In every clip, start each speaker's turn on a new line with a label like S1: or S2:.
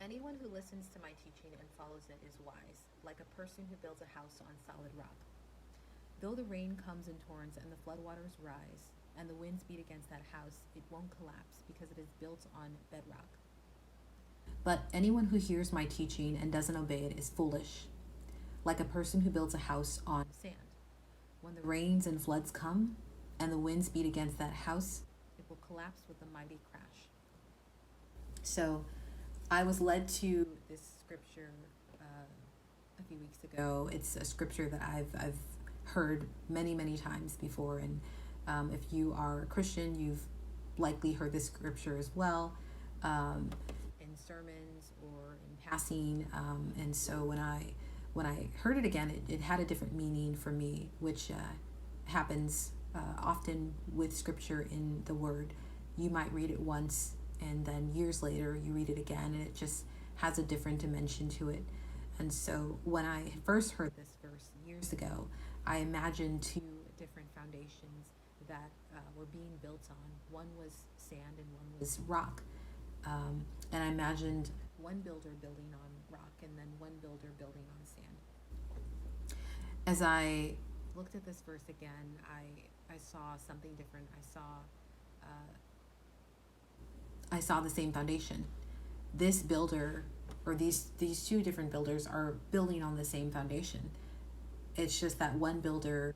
S1: Anyone who listens to my teaching and follows it is wise, like a person who builds a house on solid rock. Though the rain comes in torrents and the floodwaters rise, and the winds beat against that house, it won't collapse because it is built on bedrock. But anyone who hears my teaching and doesn't obey it is foolish, like a person who builds a house on sand. When the rains and floods come, and the winds beat against that house, it will collapse with a mighty crash. So I was led to this scripture a few weeks ago. It's a scripture that I've heard many times before, and if you are a Christian, you've likely heard this scripture as well, in sermons or in passing. And so when I heard it again, it had a different meaning for me, which happens often with scripture in the Word. You might read it once, and then years later you read it again, and it just has a different dimension to it. And so when I first heard this verse years ago, I imagined two different foundations that were being built on. One was sand and one was rock. And I imagined one builder building on rock and then one builder building on sand. As I looked at this verse again, I saw something different. I saw the same foundation. This builder, or these two different builders, are building on the same foundation. It's just that one builder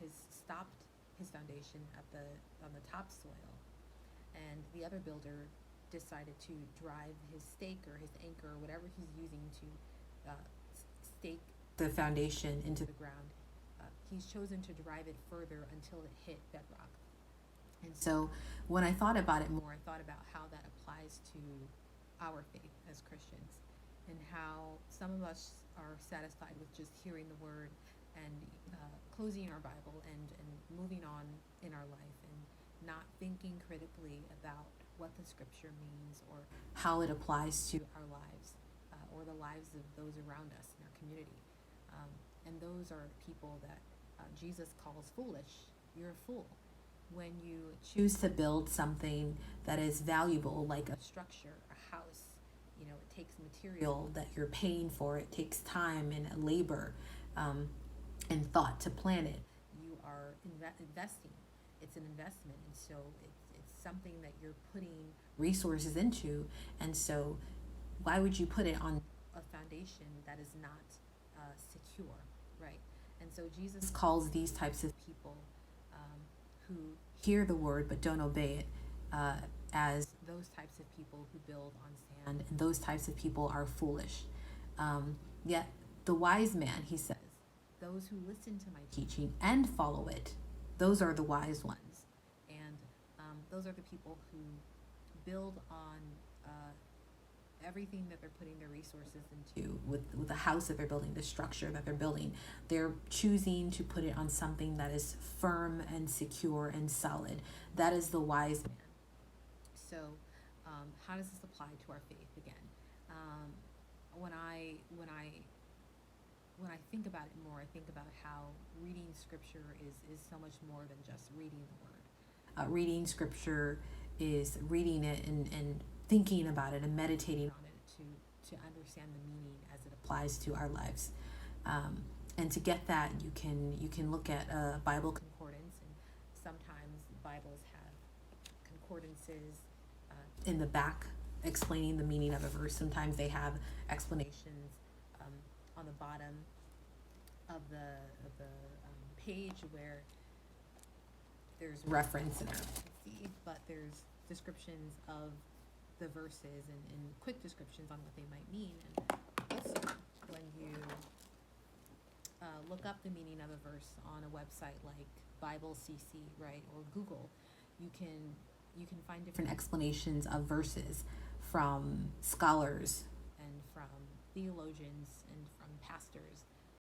S1: has stopped his foundation on the topsoil, and the other builder decided to drive his stake or his anchor or whatever he's using to stake the foundation into the ground. He's chosen to drive it further until it hit bedrock. And so when I thought about it more, I thought about how that applies to our faith as Christians, and how some of us are satisfied with just hearing the word and closing our Bible and moving on in our life, and not thinking critically about what the scripture means or how it applies to our lives or the lives of those around us in our community. And those are people that Jesus calls foolish. You're a fool when you choose to build something that is valuable, like a structure, a house. You know, it takes material that you're paying for. It takes time and labor and thought to plan it. You are investing. It's an investment, and so it's something that you're putting resources into. And so why would you put it on a foundation that is not secure, right? And so Jesus calls these types of people who hear the word but don't obey it as those types of people who build on sand, and those types of people are foolish. Yet the wise man, he says, those who listen to my teaching and follow it, those are the wise ones. And those are the people who build on everything that they're putting their resources into, with the house that they're building, the structure that they're building. They're choosing to put it on something that is firm and secure and solid. That is the wise man. So how does this apply to our faith again? When I think about it more, I think about how reading scripture is so much more than just reading the word. Reading scripture is reading it and thinking about it and meditating on it to understand the meaning as it applies to our lives. And to get that, you can look at a Bible concordance, and sometimes Bibles have concordances in the back explaining the meaning of a verse. Sometimes they have explanations on the bottom of the page where there's reference in our, but there's descriptions of the verses and quick descriptions on what they might mean. And also, when you look up the meaning of a verse on a website like Bible CC, right, or Google, you can find different explanations of verses from scholars and from theologians and from pastors